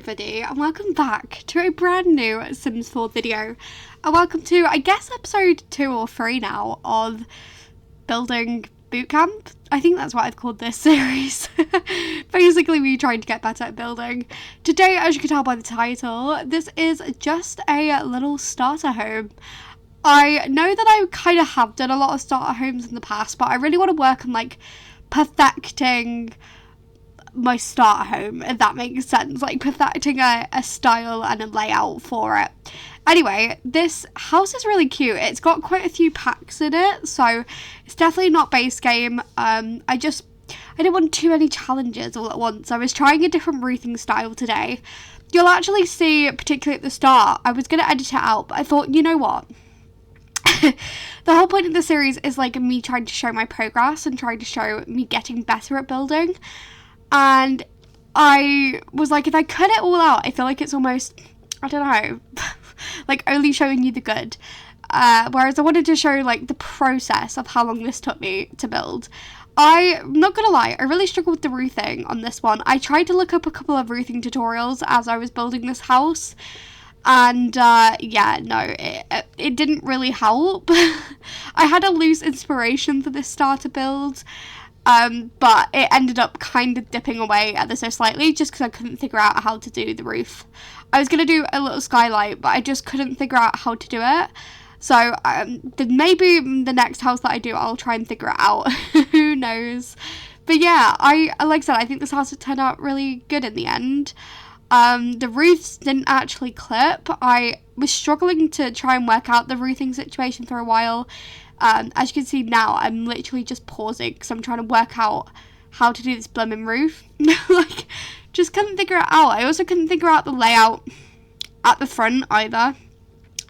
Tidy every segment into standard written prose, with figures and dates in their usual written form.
everybody, and welcome back to a brand new Sims 4 video. And welcome to, I guess, episode 2 or 3 now of Building Bootcamp. I think that's what I've called this series. Basically, me trying to get better at building. Today, as you can tell by the title, this is just a little starter home. I know that I kind of have done a lot of starter homes in the past, but I really want to work on, like, perfecting my starter home, if that makes sense, like perfecting a style and a layout for it. Anyway, this house is really cute. It's got quite a few packs in it, so it's definitely not base game. I didn't want too many challenges all at once. I was trying a different roofing style today. You'll actually see, particularly at the start, I was going to edit it out, but I thought, you know what? The whole point of the series is like me trying to show my progress and trying to show me getting better at building. And I was like, if I cut it all out, I feel like it's almost, I don't know, like only showing you the good. Whereas I wanted to show like the process of how long this took me to build. I'm not gonna lie, I really struggled with the roofing on this one. I tried to look up a couple of roofing tutorials as I was building this house. And yeah, no, it didn't really help. I had a loose inspiration for this starter build. But it ended up kind of dipping away ever so slightly just because I couldn't figure out how to do the roof. I was going to do a little skylight, but I just couldn't figure out how to do it. So maybe the next house that I do, I'll try and figure it out. Who knows? But yeah, like I said, I think this house turned out really good in the end. The roofs didn't actually clip. I was struggling to try and work out the roofing situation for a while. As you can see now, I'm literally just pausing because I'm trying to work out how to do this blooming roof. Like, just couldn't figure it out. I also couldn't figure out the layout at the front either.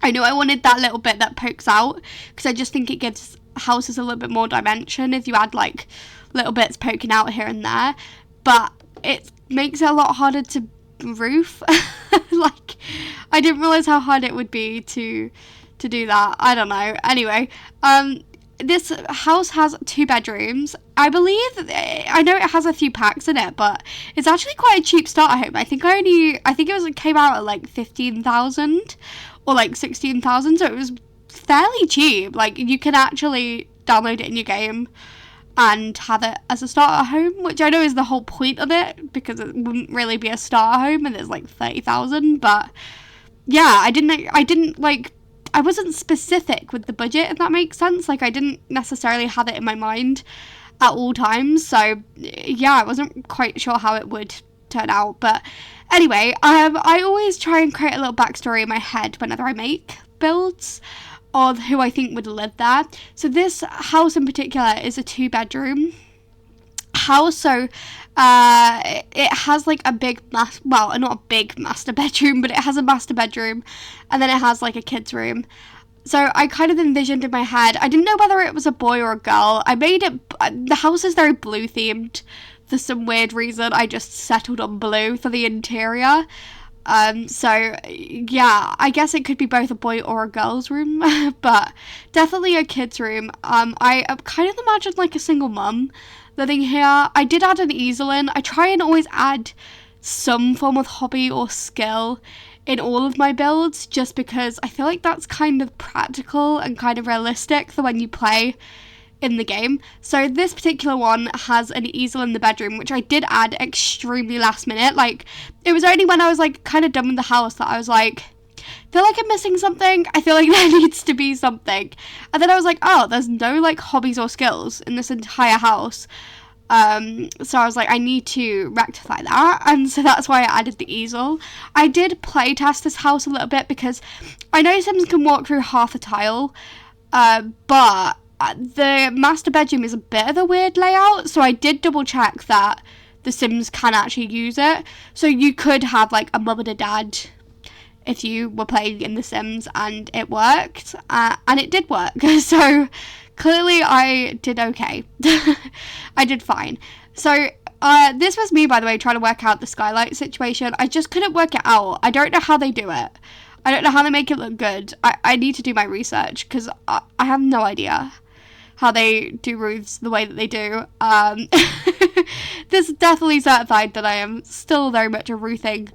I knew I wanted that little bit that pokes out because I just think it gives houses a little bit more dimension if you add like little bits poking out here and there. But it makes it a lot harder to roof. Like, I didn't realise how hard it would be to do that. I don't know. Anyway, this house has 2 bedrooms. I know it has a few packs in it, but it's actually quite a cheap starter home. I think it came out at like 15,000 or like 16,000, so it was fairly cheap. Like, you can actually download it in your game and have it as a starter home, which I know is the whole point of it, because it wouldn't really be a starter home and it's like 30,000. But yeah, I wasn't specific with the budget, if that makes sense. Like, I didn't necessarily have it in my mind at all times. So yeah, I wasn't quite sure how it would turn out. But anyway, I always try and create a little backstory in my head whenever I make builds of who I think would live there. So this house in particular is a 2-bedroom house. So it has like a big not a big master bedroom, but it has a master bedroom, and then it has like a kid's room. So I kind of envisioned in my head, I didn't know whether it was a boy or a girl. The house is very blue themed for some weird reason. I just settled on blue for the interior. So yeah, I guess it could be both a boy or a girl's room, but definitely a kid's room. I kind of imagined like a single mum living here. I did add an easel in. I try and always add some form of hobby or skill in all of my builds, just because I feel like that's kind of practical and kind of realistic for when you play in the game. So this particular one has an easel in the bedroom, which I did add extremely last minute. Like, it was only when I was like kind of done with the house that I was like, I feel like I'm missing something. I feel like there needs to be something. And then I was like, oh, there's no like hobbies or skills in this entire house. So I was like, I need to rectify that, and so that's why I added the easel. I did play test this house a little bit because I know Sims can walk through half a tile, but the master bedroom is a bit of a weird layout, so I did double check that the Sims can actually use it. So you could have like a mum and a dad if you were playing in The Sims, and it worked, and it did work. So clearly I did okay. I did fine. So this was me, by the way, trying to work out the skylight situation. I just couldn't work it out. I don't know how they do it. I don't know how they make it look good. I need to do my research because I have no idea how they do roofs the way that they do. This is definitely certified that I am still very much a roofing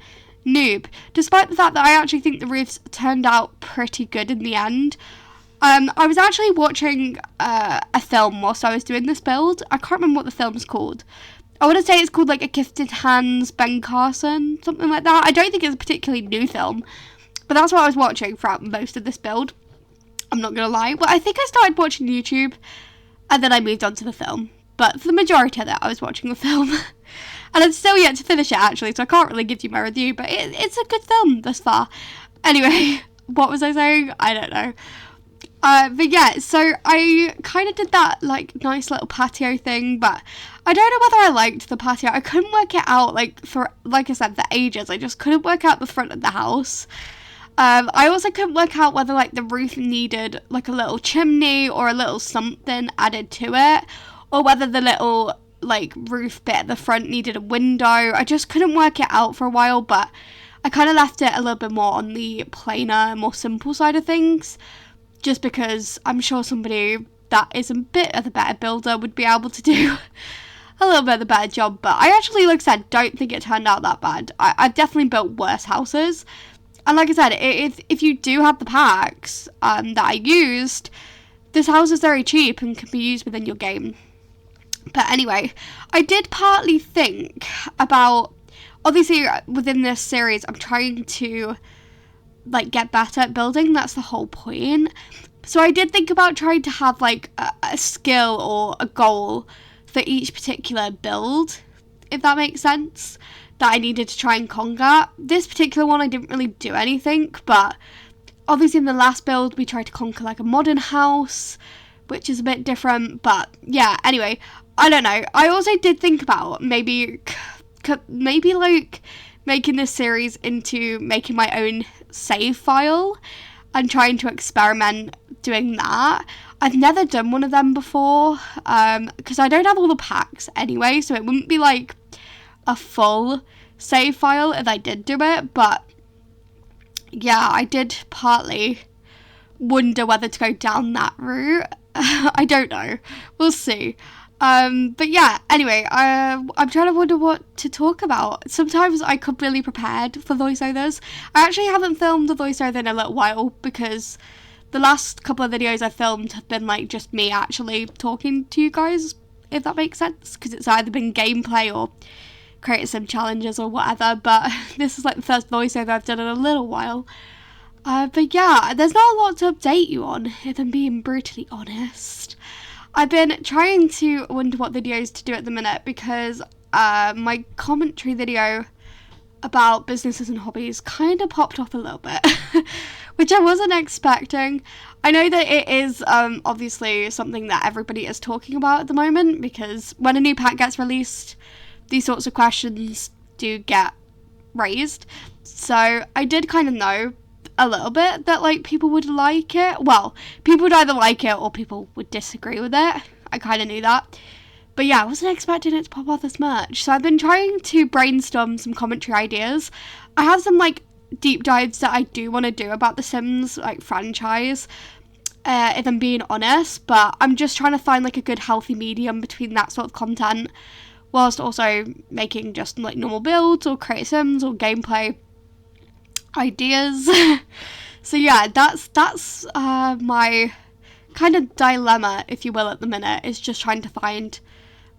noob, despite the fact that I actually think the roofs turned out pretty good in the end. I was actually watching a film whilst I was doing this build. I can't remember what the film's called. I want to say it's called like A Gifted Hands, Ben Carson, something like that. I don't think it's a particularly new film, but that's what I was watching throughout most of this build. I'm not going to lie. Well, I think I started watching YouTube and then I moved on to the film. But for the majority of that, I was watching the film. And I'm still yet to finish it, actually, so I can't really give you my review, but it's a good film thus far. Anyway, what was I saying? I don't know. But yeah, so I kind of did that, like, nice little patio thing, but I don't know whether I liked the patio. I couldn't work it out, like I said, for ages. I just couldn't work out the front of the house. I also couldn't work out whether, like, the roof needed, like, a little chimney or a little something added to it, or whether the little, like, roof bit at the front needed a window. I just couldn't work it out for a while, but I kind of left it a little bit more on the plainer, more simple side of things, just because I'm sure somebody that is a bit of a better builder would be able to do a little bit of a better job. But I actually, like I said, don't think it turned out that bad. I've definitely built worse houses. And like I said, if you do have the packs that I used, this house is very cheap and can be used within your game. But anyway, I did partly think about, obviously within this series, I'm trying to, like, get better at building. That's the whole point. So I did think about trying to have, like, a skill or a goal for each particular build, if that makes sense, that I needed to try and conquer. This particular one, I didn't really do anything, but obviously in the last build, we tried to conquer, like, a modern house, which is a bit different. But yeah, anyway, I don't know. I also did think about maybe like making this series into making my own save file and trying to experiment doing that. I've never done one of them before because I don't have all the packs anyway, so it wouldn't be like a full save file if I did do it. But yeah, I did partly wonder whether to go down that route. I don't know. We'll see. But yeah, anyway, I'm trying to wonder what to talk about. Sometimes I come really prepared for voiceovers. I actually haven't filmed a voiceover in a little while because the last couple of videos I filmed have been, like, just me actually talking to you guys, if that makes sense, because it's either been gameplay or creating some challenges or whatever. But this is, like, the first voiceover I've done in a little while. But yeah, there's not a lot to update you on, if I'm being brutally honest. I've been trying to wonder what videos to do at the minute because my commentary video about businesses and hobbies kind of popped off a little bit, which I wasn't expecting. I know that it is obviously something that everybody is talking about at the moment because when a new pack gets released, these sorts of questions do get raised. So I did kind of know a little bit that, like, people would like it. Well, people would either like it or people would disagree with it. I kind of knew that. But yeah, I wasn't expecting it to pop off this much. So I've been trying to brainstorm some commentary ideas. I have some, like, deep dives that I do want to do about the Sims, like, franchise, if I'm being honest. But I'm just trying to find, like, a good healthy medium between that sort of content whilst also making just, like, normal builds or create Sims or gameplay ideas. So yeah, that's my kind of dilemma, if you will, at the minute, is just trying to find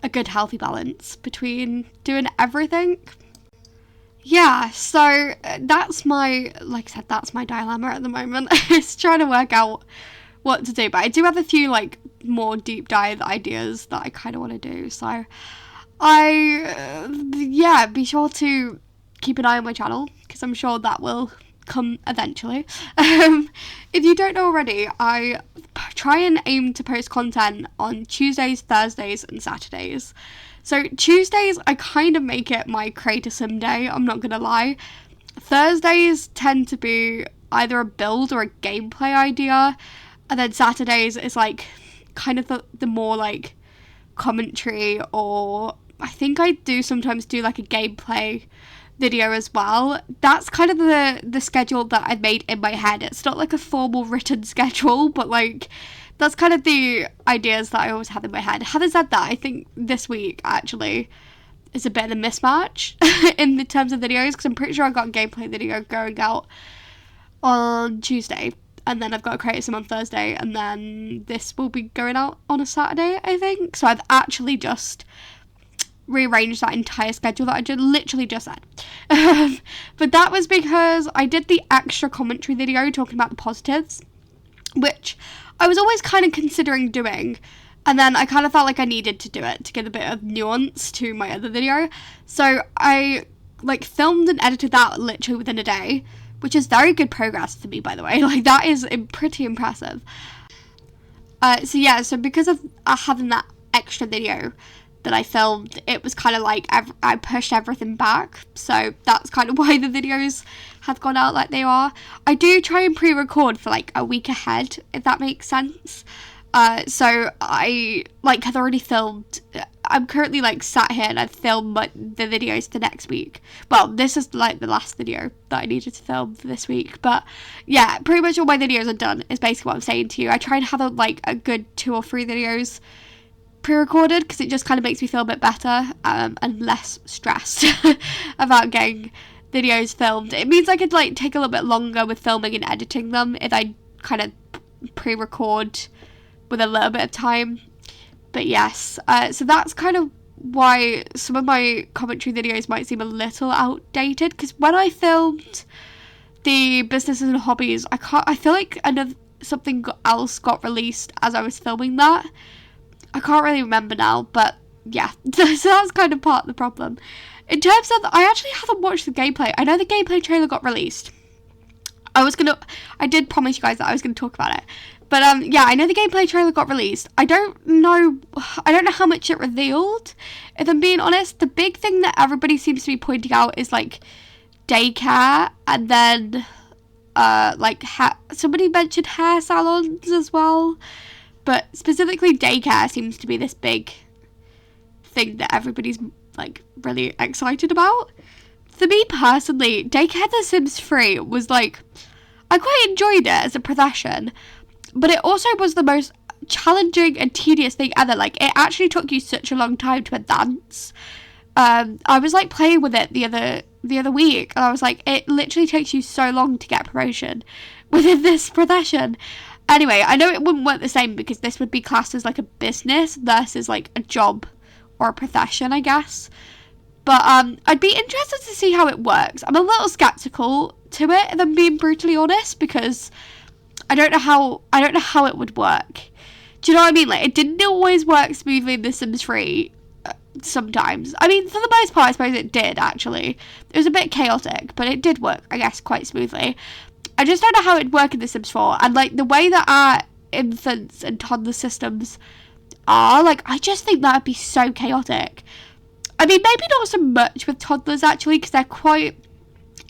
a good healthy balance between doing everything. Yeah, so that's my, like I said, that's my dilemma at the moment. It's trying to work out what to do, but I do have a few, like, more deep dive ideas that I kind of want to do. So yeah, be sure to keep an eye on my channel because I'm sure that will come eventually. If you don't know already, I try and aim to post content on Tuesdays, Thursdays and Saturdays. So Tuesdays, I kind of make it my create a sim day, I'm not gonna lie. Thursdays tend to be either a build or a gameplay idea, and then Saturdays is, like, kind of the more, like, commentary, or I think I do sometimes do, like, a gameplay video as well. That's kind of the schedule that I've made in my head. It's not like a formal written schedule, but, like, that's kind of the ideas that I always have in my head. Having said that, I think this week actually is a bit of a mismatch in the terms of videos, because I'm pretty sure I got a gameplay video going out on Tuesday, and then I've got to create some on Thursday, and then this will be going out on a Saturday, I think. So I've actually just rearranged that entire schedule that I literally just said. But that was because I did the extra commentary video talking about the positives, which I was always kind of considering doing, and then I kind of felt like I needed to do it to give a bit of nuance to my other video. So I like filmed and edited that literally within a day, which is very good progress for me, by the way. Like, that is pretty impressive. So because of having that extra video that I filmed, it was kind of like I pushed everything back. So that's kind of why the videos have gone out like they are. I do try and pre-record for like a week ahead, if that makes sense. So I like had already filmed. I'm currently like sat here and I've filmed the videos for next week. Well, this is like the last video that I needed to film for this week. But yeah, pretty much all my videos are done, is basically what I'm saying to you. I try and have a good 2 or 3 videos pre-recorded, because it just kind of makes me feel a bit better and less stressed about getting videos filmed. It means I could like take a little bit longer with filming and editing them if I kind of pre-record with a little bit of time. But yes, so that's kind of why some of my commentary videos might seem a little outdated, because when I filmed the businesses and hobbies, I feel like something else got released as I was filming that. I can't really remember now, but yeah, so that's kind of part of the problem. In terms of, I actually haven't watched the gameplay. I know the gameplay trailer got released. I did promise you guys that I was gonna talk about it. But yeah, I know the gameplay trailer got released. I don't know how much it revealed. If I'm being honest, the big thing that everybody seems to be pointing out is like daycare, and then somebody mentioned hair salons as well. But specifically daycare seems to be this big thing that everybody's like really excited about. For me personally, daycare The Sims 3 was like, I quite enjoyed it as a profession, but it also was the most challenging and tedious thing ever. Like, it actually took you such a long time to advance. I was like playing with it the other week, and I was like, it literally takes you so long to get a promotion within this profession. Anyway, I know it wouldn't work the same, because this would be classed as like a business versus like a job or a profession, I guess. But I'd be interested to see how it works. I'm a little skeptical to it, if I'm being brutally honest, because I don't know how it would work. Do you know what I mean? Like, it didn't always work smoothly in The Sims 3 sometimes. I mean, for the most part, I suppose it did, actually. It was a bit chaotic, but it did work, I guess, quite smoothly. I just don't know how it'd work in The Sims 4. And, like, the way that our infants and toddler systems are, like, I just think that would be so chaotic. I mean, maybe not so much with toddlers, actually, because they're quite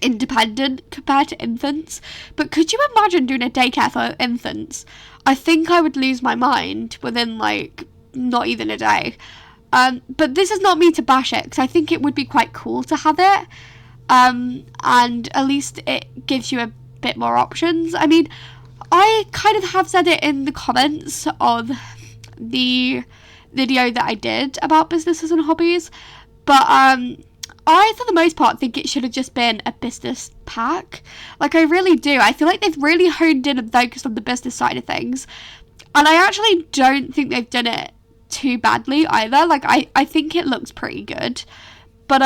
independent compared to infants. But could you imagine doing a daycare for infants? I think I would lose my mind within, like, not even a day. But this is not me to bash it, because I think it would be quite cool to have it. And at least it gives you a bit more options. I mean, I kind of have said it in the comments of the video that I did about businesses and hobbies, but I, for the most part, think it should have just been a business pack. Like, I really do. I feel like they've really honed in and focused on the business side of things, and I actually don't think they've done it too badly either. Like, I think it looks pretty good, but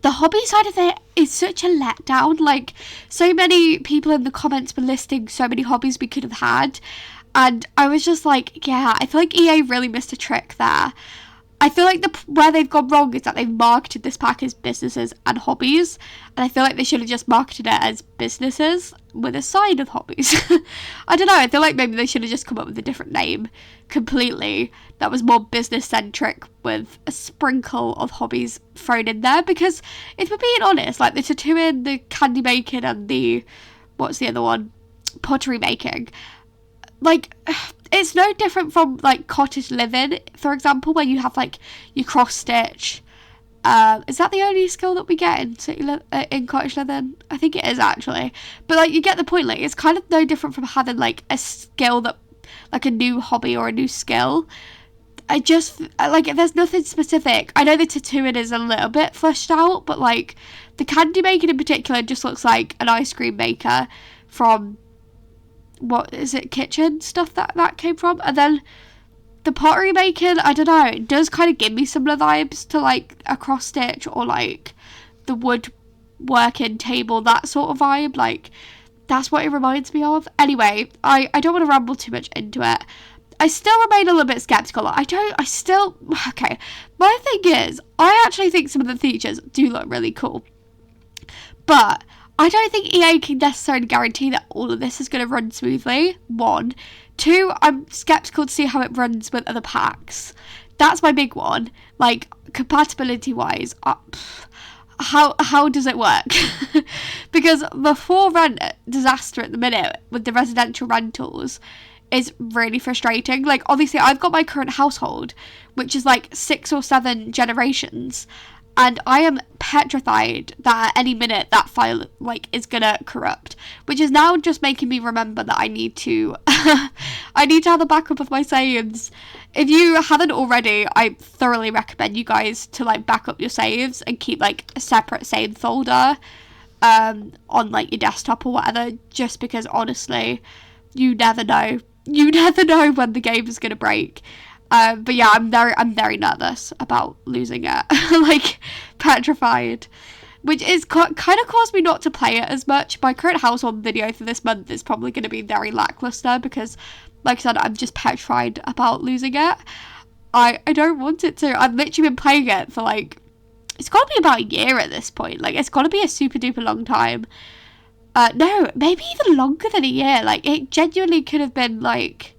the hobby side of it is such a letdown. Like, so many people in the comments were listing so many hobbies we could have had, and I was just like, yeah, I feel like EA really missed a trick there. I feel like where they've gone wrong is that they've marketed this pack as businesses and hobbies, and I feel like they should have just marketed it as businesses with a side of hobbies. I don't know, I feel like maybe they should have just come up with a different name completely that was more business centric with a sprinkle of hobbies thrown in there, because if we're being honest, like the tattooing, the candy making, and the, what's the other one, pottery making, like, it's no different from like cottage living, for example, where you have like your cross stitch. Is that the only skill that we get in cottage living? I think it is, actually. But like, you get the point. Like, it's kind of no different from having like a skill that, like a new hobby or a new skill. I just, like, there's nothing specific. I know the tattooing is a little bit fleshed out, but, like, the candy making in particular just looks like an ice cream maker from, what is it, kitchen stuff that came from. And then the pottery making, I don't know, it does kind of give me similar vibes to, like, a cross stitch or, like, the woodworking table, that sort of vibe. Like, that's what it reminds me of. Anyway, I don't want to ramble too much into it. I still remain a little bit skeptical. Okay, my thing is, I actually think some of the features do look really cool. But I don't think EA can necessarily guarantee that all of this is going to run smoothly, 1. 2, I'm skeptical to see how it runs with other packs. That's my big one. Like, compatibility-wise, how does it work? Because the for-rent disaster at the minute with the residential rentals is really frustrating. Like, obviously, I've got my current household, which is like 6 or 7 generations, and I am petrified that at any minute that file, like, is gonna corrupt, which is now just making me remember that I need to I need to have a backup of my saves. If you haven't already, I thoroughly recommend you guys to, like, back up your saves and keep, like, a separate save folder on, like, your desktop or whatever, just because honestly, you never know when the game is gonna break. But yeah, I'm very nervous about losing it. Like, petrified, which is kind of caused me not to play it as much. My current household video for this month is probably going to be very lackluster because, like I said, I'm just petrified about losing it. I don't want it to. I've literally been playing it for, like, it's got to be about a year at this point. Like, it's got to be a super duper long time. No, maybe even longer than a year. Like, it genuinely could have been, like,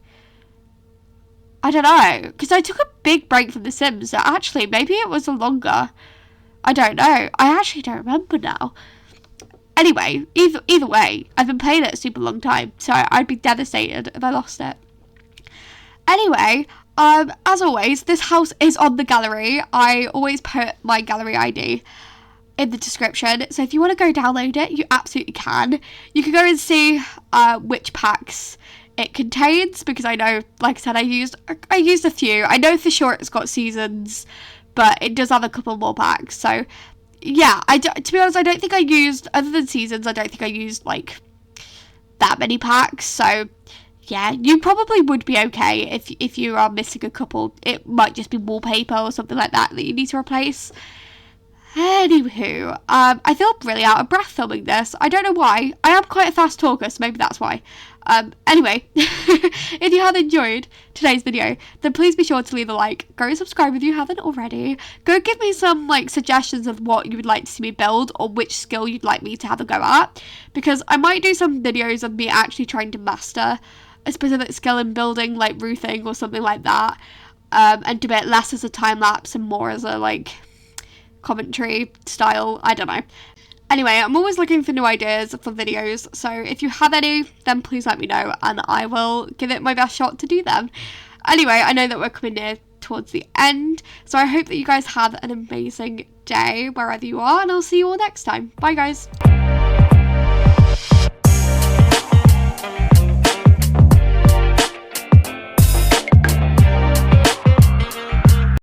I don't know, because I took a big break from The Sims, so actually, maybe it was longer. I don't know. I actually don't remember now. Anyway, either way, I've been playing it a super long time, so I'd be devastated if I lost it. Anyway, as always, this house is on the gallery. I always put my gallery ID in the description, so if you want to go download it, you absolutely can. You can go and see which packs it contains, because I know, like I said, I used a few. I know for sure it's got seasons, but it does have a couple more packs. So yeah, to be honest, I don't think I used, other than seasons, I don't think I used, like, that many packs. So yeah, you probably would be okay if you are missing a couple. It might just be wallpaper or something like that you need to replace. Anywho, I feel really out of breath filming this. I don't know why. I am quite a fast talker, so maybe that's why. Anyway, if you have enjoyed today's video, then please be sure to leave a like. Go subscribe if you haven't already. Go give me some, like, suggestions of what you would like to see me build, or which skill you'd like me to have a go at, because I might do some videos of me actually trying to master a specific skill in building, like roofing or something like that, and do it less as a time lapse and more as a, like, commentary style. I don't know. Anyway, I'm always looking for new ideas for videos, so if you have any, then please let me know and I will give it my best shot to do them. Anyway, I know that we're coming near towards the end, so I hope that you guys have an amazing day wherever you are, and I'll see you all next time. Bye guys.